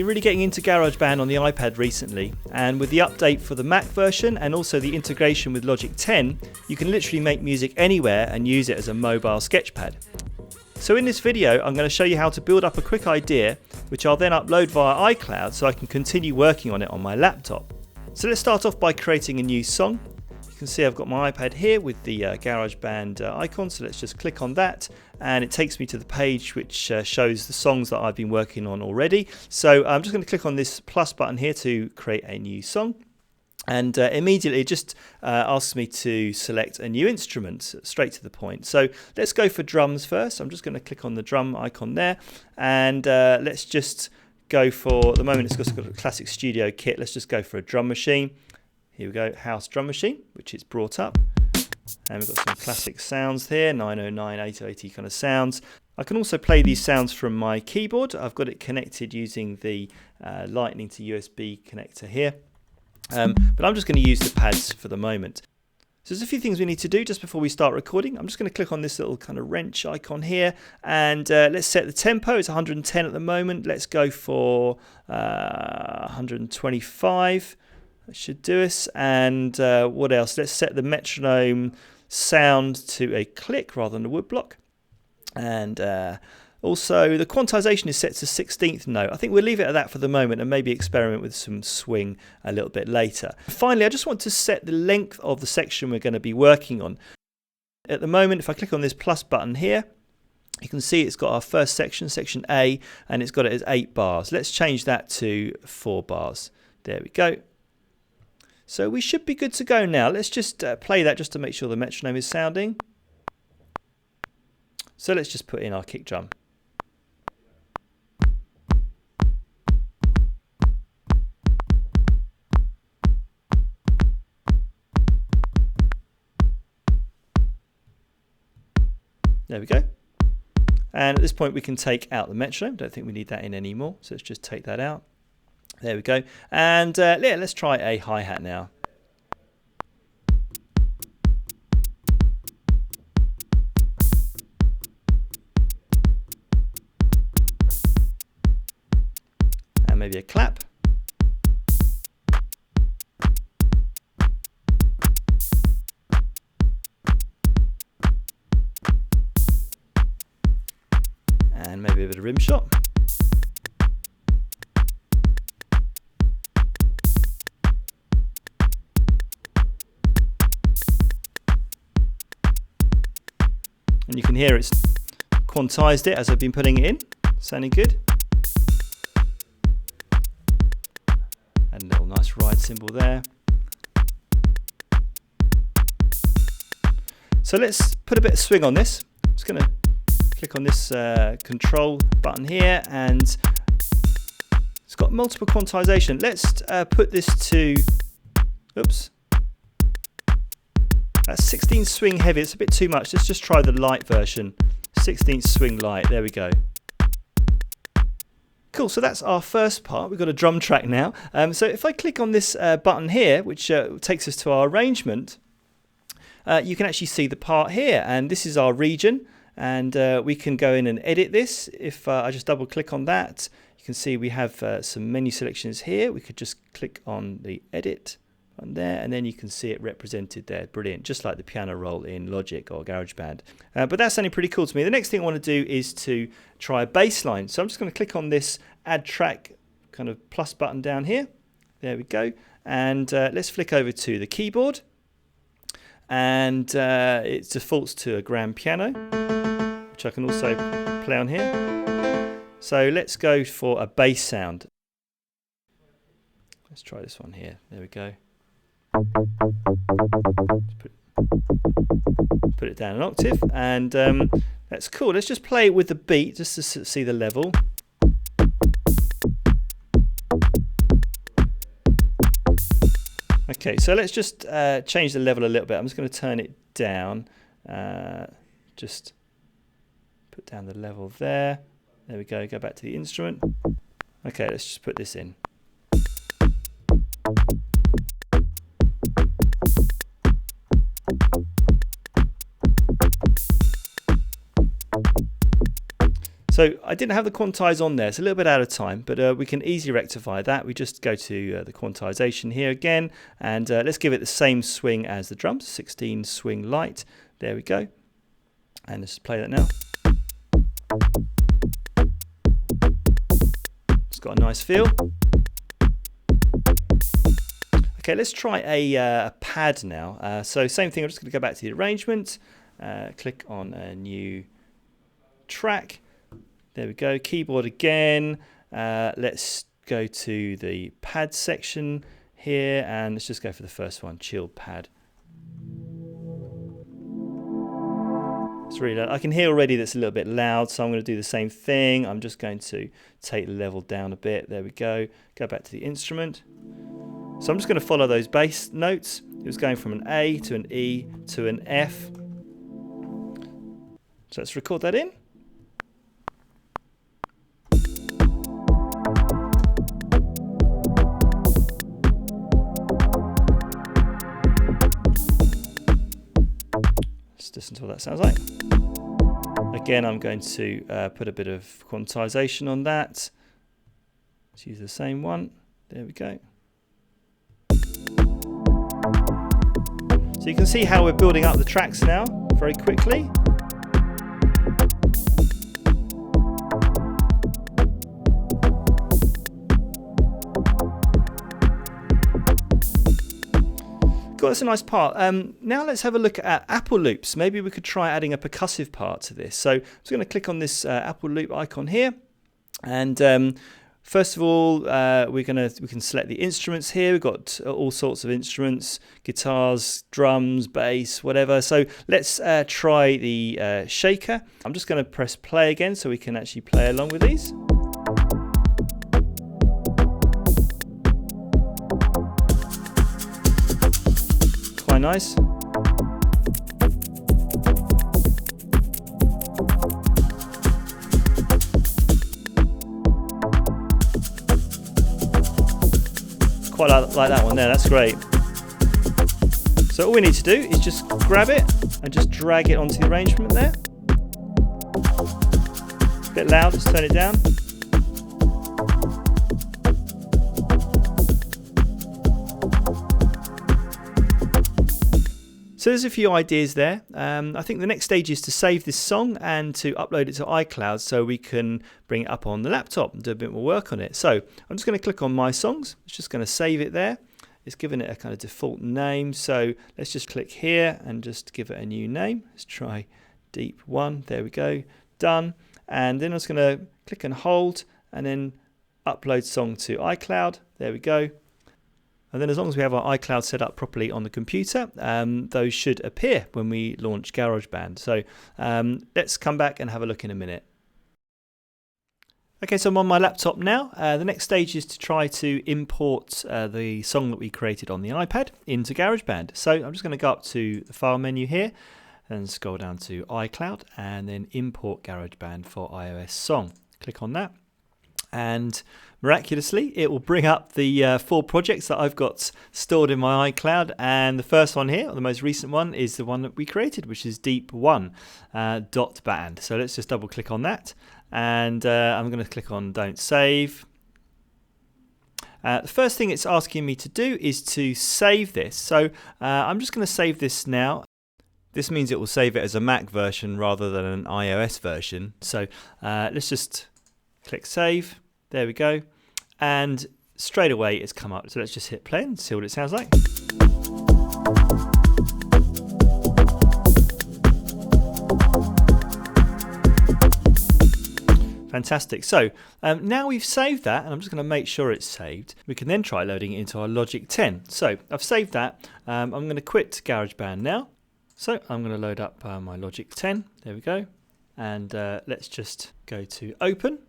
really getting into GarageBand on the iPad recently, and with the update for the Mac version and also the integration with Logic 10, you can literally make music anywhere and use it as a mobile sketchpad. So in this video I'm going to show you how to build up a quick idea which I'll then upload via iCloud so I can continue working on it on my laptop. So let's start off by creating a new song. You can see I've got my iPad here with the GarageBand icon, so let's just click on that and it takes me to the page which shows the songs that I've been working on already. So I'm just going to click on this plus button here to create a new song, and immediately it just asks me to select a new instrument, straight to the point. So let's go for drums first. I'm just going to click on the drum icon there, and let's just go for, at the moment it's got a classic studio kit, let's just go for a drum machine. Here we go, house drum machine, which is brought up. And we've got some classic sounds here, 909, 880 kind of sounds. I can also play these sounds from my keyboard. I've got it connected using the lightning to USB connector here. But I'm just going to use the pads for the moment. So there's a few things we need to do just before we start recording. I'm just going to click on this little kind of wrench icon here, and let's set the tempo. It's 110 at the moment. Let's go for 125. That should do us. And what else? Let's set the metronome sound to a click rather than a woodblock. And also the quantization is set to 16th note. I think we'll leave it at that for the moment and maybe experiment with some swing a little bit later. Finally, I just want to set the length of the section we're going to be working on. At the moment, if I click on this plus button here, you can see it's got our first section, section A, and it's got it as 8 bars. Let's change that to 4 bars. There we go. So we should be good to go now. Let's just play that just to make sure the metronome is sounding. So let's just put in our kick drum. There we go. And at this point we can take out the metronome. Don't think we need that in anymore. So let's just take that out. There we go. And yeah, let's try a hi-hat now. And maybe a clap. And maybe a bit of rim shot. And you can hear it's quantized it as I've been putting it in. Sounding good. And a little nice ride cymbal there. So let's put a bit of swing on this. I'm just going to click on this control button here, and it's got multiple quantization. Let's put this to, oops. That's 16 swing heavy, it's a bit too much. Let's just try the light version. 16 swing light, there we go. Cool, so that's our first part. We've got a drum track now. So if I click on this button here, which takes us to our arrangement, you can actually see the part here, and this is our region, and we can go in and edit this. If I just double click on that, you can see we have some menu selections here. We could just click on the edit on there, and then you can see it represented there. Brilliant, just like the piano roll in Logic or GarageBand. But that's sounding pretty cool to me. The next thing I want to do is to try a bass line. So I'm just going to click on this add track kind of plus button down here. There we go. And let's flick over to the keyboard. And it defaults to a grand piano, which I can also play on here. So let's go for a bass sound. Let's try this one here. There we go. Put it down an octave, and that's cool. Let's just play it with the beat just to see the level. Okay, so let's just change the level a little bit. I'm just going to turn it down. Just put down the level there. There we go. Go back to the instrument. Okay, let's just put this in. So I didn't have the quantize on there. It's a little bit out of time, but we can easily rectify that. We just go to the quantization here again, and let's give it the same swing as the drums, 16 swing light. There we go. And let's play that now. It's got a nice feel. Okay, let's try a pad now. So same thing, I'm just going to go back to the arrangement, click on a new track. There we go, keyboard again. Let's go to the pad section here, and let's just go for the first one, chill pad. It's really loud. I can hear already that's a little bit loud, so I'm going to do the same thing. I'm just going to take the level down a bit. There we go. Go back to the instrument. So I'm just going to follow those bass notes. It was going from an A to an E to an F. So let's record that in. Let's listen to what that sounds like. Again, I'm going to put a bit of quantization on that. Let's use the same one. There we go. So you can see how we're building up the tracks now very quickly. Cool, that's a nice part. Now let's have a look at Apple loops. Maybe we could try adding a percussive part to this. So I'm just going to click on this Apple loop icon here, and first of all, we can select the instruments here. We've got all sorts of instruments: guitars, drums, bass, whatever. So let's try the shaker. I'm just going to press play again so we can actually play along with these. Quite nice. Quite like that one there, that's great. So all we need to do is just grab it and just drag it onto the arrangement there. A bit loud, let's turn it down. So there's a few ideas there. I think the next stage is to save this song and to upload it to iCloud so we can bring it up on the laptop and do a bit more work on it. So I'm just going to click on My Songs. It's just going to save it there. It's given it a kind of default name. So let's just click here and just give it a new name. Let's try Deep 1. There we go. Done. And then I'm just going to click and hold and then upload song to iCloud. There we go. And then as long as we have our iCloud set up properly on the computer, those should appear when we launch GarageBand. So let's come back and have a look in a minute. Okay, so I'm on my laptop now. The next stage is to try to import the song that we created on the iPad into GarageBand. So I'm just going to go up to the File menu here and scroll down to iCloud and then Import GarageBand for iOS Song. Click on that. And miraculously it will bring up the 4 projects that I've got stored in my iCloud, and the first one here, or the most recent one, is the one that we created, which is Deep 1 .band. So let's just double click on that, and I'm going to click on Don't Save. The first thing it's asking me to do is to save this, so I'm just going to save this now. This means it will save it as a Mac version rather than an iOS version, so let's just click save. There we go, and straight away it's come up. So let's just hit play and see what it sounds like. Fantastic. So now we've saved that, and I'm just going to make sure it's saved. We can then try loading it into our Logic 10. So I've saved that. I'm going to quit GarageBand now. So I'm going to load up my Logic 10. There we go. And let's just go to Open.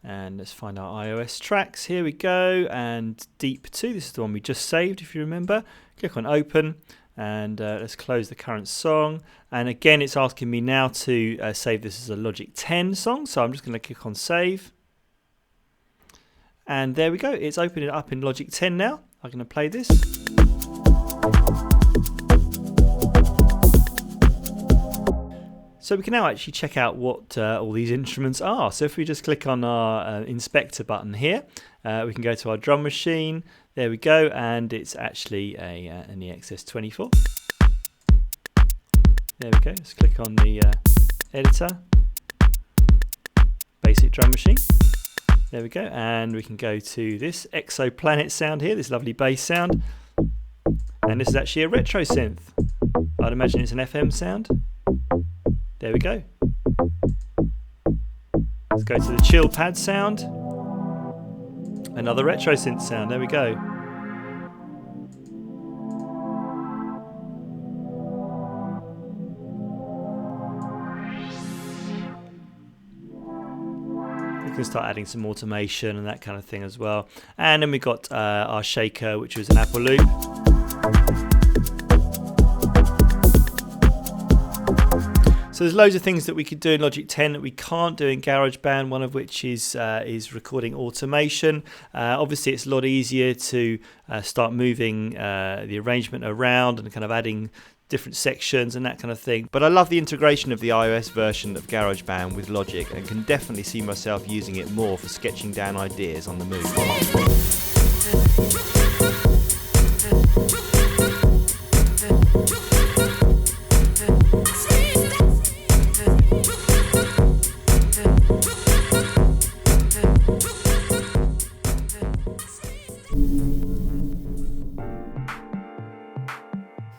And let's find our iOS tracks. Here we go. And Deep 2, this is the one we just saved, if you remember. Click on Open, and let's close the current song. And again, it's asking me now to save this as a Logic 10 song. So I'm just going to click on Save. And there we go. It's opened it up in Logic 10 now. I'm going to play this. So we can now actually check out what all these instruments are. So if we just click on our inspector button here, we can go to our drum machine. There we go, and it's actually an EXS24. There we go, let's click on the editor, basic drum machine. There we go, and we can go to this exoplanet sound here, this lovely bass sound. And this is actually a retro synth. I'd imagine it's an FM sound. There we go. Let's go to the chill pad sound. Another retro synth sound, there we go. We can start adding some automation and that kind of thing as well. And then we got our shaker, which was an Apple loop. So there's loads of things that we could do in Logic 10 that we can't do in GarageBand, one of which is recording automation. Obviously it's a lot easier to start moving the arrangement around and kind of adding different sections and that kind of thing. But I love the integration of the iOS version of GarageBand with Logic and can definitely see myself using it more for sketching down ideas on the move.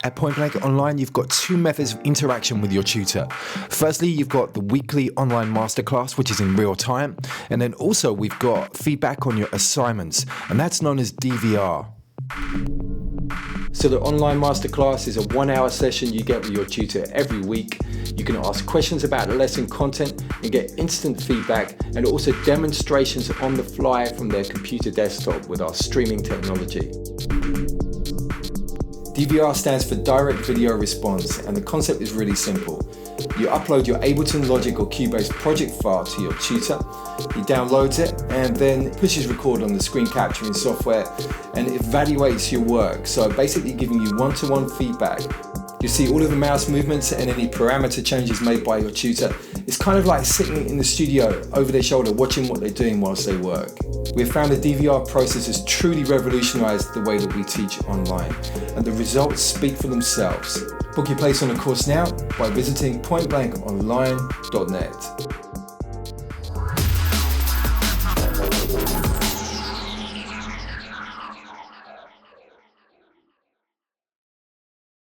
At Point Blank Online, you've got two methods of interaction with your tutor. Firstly, you've got the weekly online masterclass, which is in real time. And then also we've got feedback on your assignments, and that's known as DVR. So the online masterclass is a 1-hour session you get with your tutor every week. You can ask questions about lesson content and get instant feedback, and also demonstrations on the fly from their computer desktop with our streaming technology. DVR stands for Direct Video Response, and the concept is really simple. You upload your Ableton, Logic or Cubase project file to your tutor, he downloads it and then pushes record on the screen capturing software and evaluates your work, so basically giving you one-to-one feedback. You see all of the mouse movements and any parameter changes made by your tutor. It's kind of like sitting in the studio over their shoulder watching what they're doing whilst they work. We've found the DVR process has truly revolutionized the way that we teach online, and the results speak for themselves. Book your place on a course now by visiting pointblankonline.net.